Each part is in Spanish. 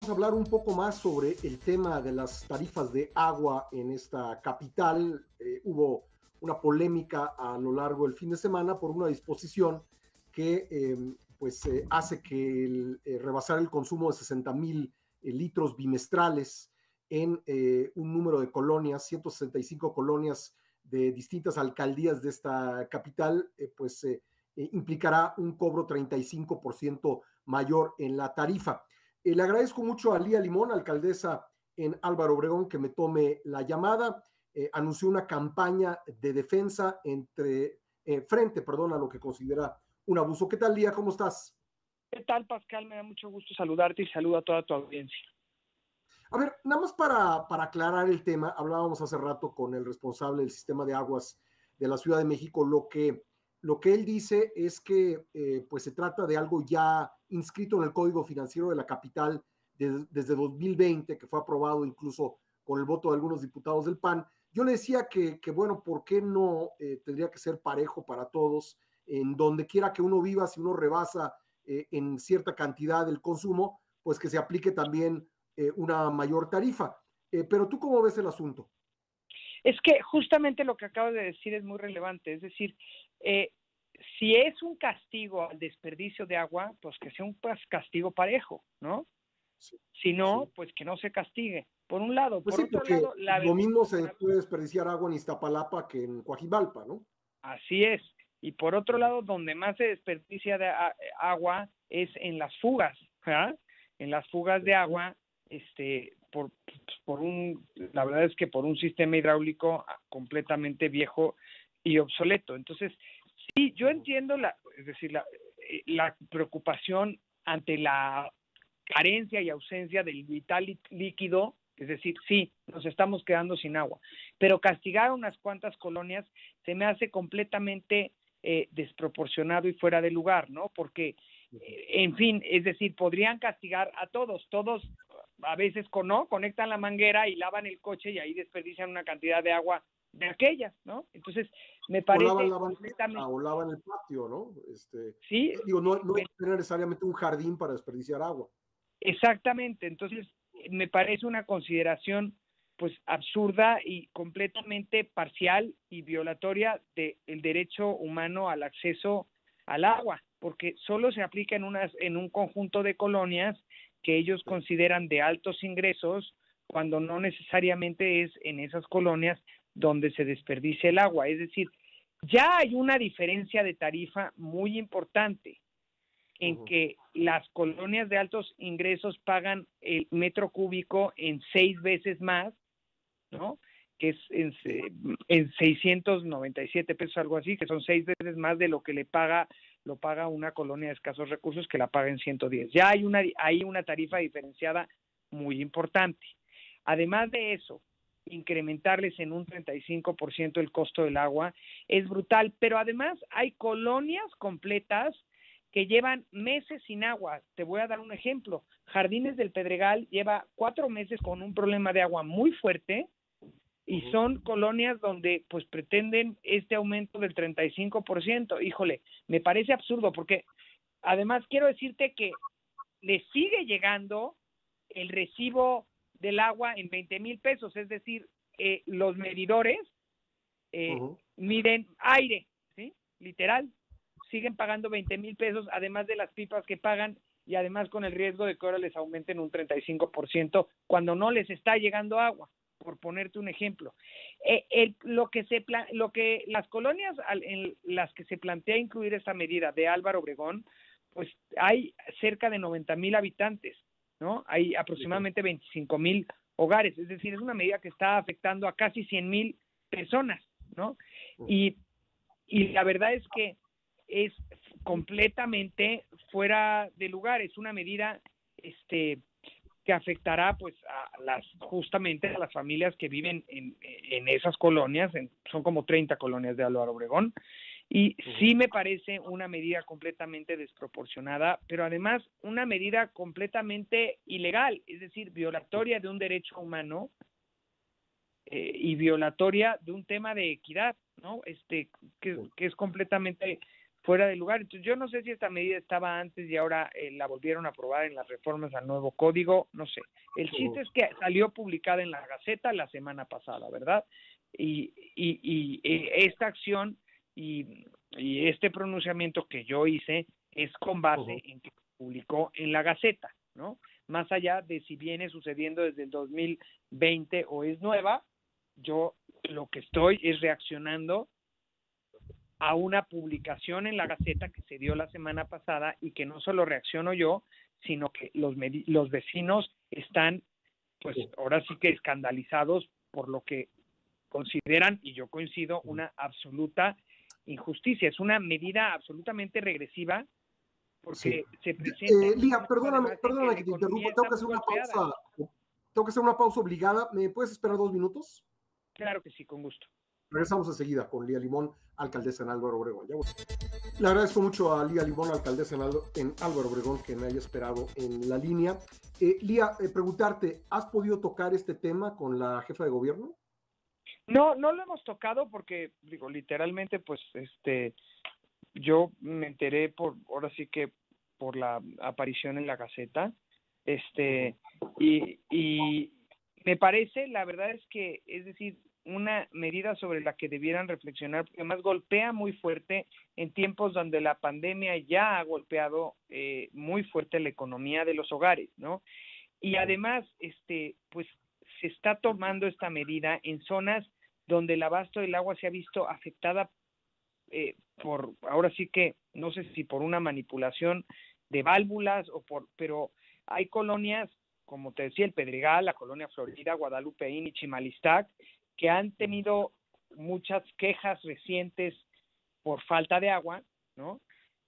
vamos a hablar un poco más sobre el tema de las tarifas de agua en esta capital. Hubo una polémica a lo largo del fin de semana por una disposición que hace que rebasar el consumo de 60,000 litros bimestrales en un número de colonias, 165 colonias de distintas alcaldías de esta capital, implicará un cobro 35% mayor en la tarifa. Le agradezco mucho a Lía Limón, alcaldesa en Álvaro Obregón, que me tome la llamada. Anunció una campaña de defensa frente a lo que considera un abuso. ¿Qué tal, Lía? ¿Cómo estás? ¿Qué tal, Pascal? Me da mucho gusto saludarte y saludo a toda tu audiencia. A ver, nada más para aclarar el tema, hablábamos hace rato con el responsable del sistema de aguas de la Ciudad de México. Lo que él dice es que pues se trata de algo ya inscrito en el Código Financiero de la capital desde 2020, que fue aprobado incluso con el voto de algunos diputados del PAN. Yo le decía que bueno, ¿por qué no tendría que ser parejo para todos? En donde quiera que uno viva, si uno rebasa en cierta cantidad el consumo, pues que se aplique también una mayor tarifa. Pero ¿tú cómo ves el asunto? Es que justamente lo que acabas de decir es muy relevante. Es decir, si es un castigo al desperdicio de agua, pues que sea un castigo parejo, ¿no? Sí, si no, sí. pues que no se castigue. Por un lado. Pues Por sí, otro porque lado, lo mismo se puede desperdiciar agua en Iztapalapa que en Coajimalpa, ¿no? Así es. Y por otro lado, donde más se desperdicia de agua es en las fugas, ¿verdad? En las fugas de agua, la verdad es que por un sistema hidráulico completamente viejo y obsoleto. Entonces, sí, yo entiendo la preocupación ante la carencia y ausencia del vital líquido. Es decir, sí, nos estamos quedando sin agua, pero castigar a unas cuantas colonias se me hace completamente desproporcionado y fuera de lugar, ¿no? Porque, en fin, es decir, podrían castigar a todos a veces conectan la manguera y lavan el coche y ahí desperdician una cantidad de agua de aquellas, ¿no? Entonces, me parece o lavan el patio, ¿no? Sí. No hay que tener necesariamente un jardín para desperdiciar agua. Exactamente. Entonces, me parece una consideración pues absurda y completamente parcial y violatoria del derecho humano al acceso al agua, porque solo se aplica en un conjunto de colonias que ellos consideran de altos ingresos, cuando no necesariamente es en esas colonias donde se desperdicia el agua. Es decir, ya hay una diferencia de tarifa muy importante en que las colonias de altos ingresos pagan el metro cúbico en 6 veces más, ¿no? Que es en 697 pesos, algo así, que son 6 veces más de lo que lo paga una colonia de escasos recursos, que la paga en 110. Ya hay una tarifa diferenciada muy importante. Además de eso, incrementarles en un 35% el costo del agua es brutal, pero además hay colonias completas que llevan meses sin agua. Te voy a dar un ejemplo. Jardines del Pedregal lleva 4 meses con un problema de agua muy fuerte y son colonias donde pues pretenden este aumento del 35%. Híjole, me parece absurdo porque además quiero decirte que le sigue llegando el recibo del agua en 20,000 pesos, es decir, los medidores miden aire, ¿sí? Literal, siguen pagando 20,000 pesos, además de las pipas que pagan y además con el riesgo de que ahora les aumenten un 35% cuando no les está llegando agua, por ponerte un ejemplo. Lo que las colonias en las que se plantea incluir esta medida de Álvaro Obregón, pues hay cerca de 90,000 habitantes, ¿no? Hay aproximadamente 25,000 hogares, es decir, es una medida que está afectando a casi 100,000 personas, ¿no? Y la verdad es que es completamente fuera de lugar. Es una medida que afectará pues justamente a las familias que viven en esas colonias. Son como 30 colonias de Álvaro Obregón, y sí me parece una medida completamente desproporcionada, pero además una medida completamente ilegal, es decir, violatoria de un derecho humano y violatoria de un tema de equidad, ¿no? Que es completamente fuera de lugar. Entonces, yo no sé si esta medida estaba antes y ahora la volvieron a aprobar en las reformas al nuevo código, no sé. El chiste es que salió publicada en la Gaceta la semana pasada, ¿verdad? Y esta acción y este pronunciamiento que yo hice es con base en que se publicó en la Gaceta, ¿no? Más allá de si viene sucediendo desde el 2020 o es nueva, yo lo que estoy es reaccionando a una publicación en la Gaceta que se dio la semana pasada y que no solo reacciono yo, sino que los vecinos están, pues ahora sí que escandalizados por lo que consideran, y yo coincido, una absoluta injusticia. Es una medida absolutamente regresiva porque se presenta en un Lía, momento además en que perdóname la que te economía interrumpa, tengo está que muy hacer una golpeada. pausa, obligada. ¿Me puedes esperar 2 minutos? Claro que sí, con gusto. Regresamos enseguida con Lía Limón, alcaldesa en Álvaro Obregón. Le agradezco mucho a Lía Limón, alcaldesa en Álvaro Obregón, que me haya esperado en la línea. Lía, preguntarte, ¿has podido tocar este tema con la jefa de gobierno? No, no lo hemos tocado porque, digo, literalmente, pues, yo me enteré ahora sí que por la aparición en la Gaceta, y me parece, la verdad es que, es decir, una medida sobre la que debieran reflexionar, porque además golpea muy fuerte en tiempos donde la pandemia ya ha golpeado muy fuerte la economía de los hogares, ¿no? Y además, pues se está tomando esta medida en zonas donde el abasto del agua se ha visto afectada ahora sí que, no sé si por una manipulación de válvulas pero hay colonias, como te decía, el Pedregal, la colonia Florida, Guadalupeín y Chimalistac, que han tenido muchas quejas recientes por falta de agua, ¿no?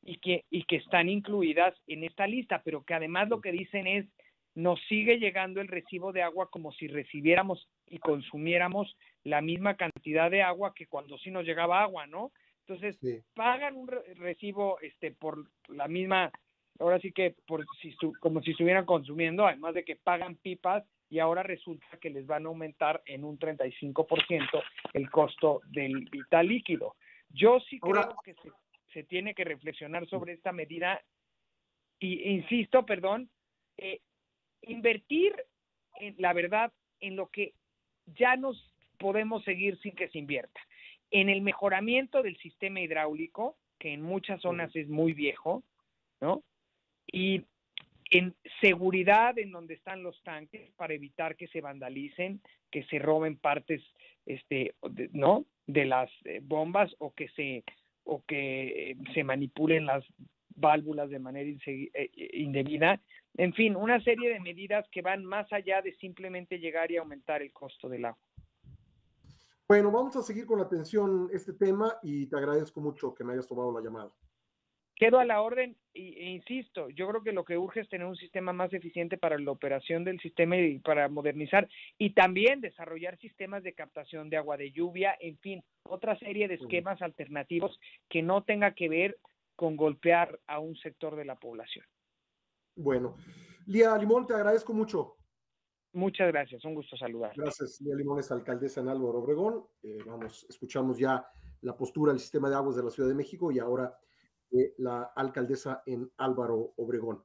Y que están incluidas en esta lista, pero que además lo que dicen es, nos sigue llegando el recibo de agua como si recibiéramos y consumiéramos la misma cantidad de agua que cuando sí nos llegaba agua, ¿no? Entonces, pagan un recibo por la misma, ahora sí que como si estuvieran consumiendo, además de que pagan pipas y ahora resulta que les van a aumentar en un 35% el costo del vital líquido. Yo sí creo que se tiene que reflexionar sobre esta medida y insisto, invertir la verdad en lo que ya nos podemos seguir sin que se invierta, en el mejoramiento del sistema hidráulico, que en muchas zonas es muy viejo, ¿no? Y en seguridad en donde están los tanques para evitar que se vandalicen, que se roben partes, ¿no? De las bombas o que se manipulen las válvulas de manera indebida. En fin, una serie de medidas que van más allá de simplemente llegar y aumentar el costo del agua. Bueno, vamos a seguir con la atención este tema y te agradezco mucho que me hayas tomado la llamada. Quedo a la orden e insisto, yo creo que lo que urge es tener un sistema más eficiente para la operación del sistema y para modernizar y también desarrollar sistemas de captación de agua de lluvia, en fin, otra serie de esquemas alternativos que no tenga que ver con golpear a un sector de la población. Bueno, Lía Limón, te agradezco mucho. Muchas gracias, un gusto saludar. Gracias, Lía Limón es alcaldesa en Álvaro Obregón. Escuchamos ya la postura del sistema de aguas de la Ciudad de México y ahora la alcaldesa en Álvaro Obregón.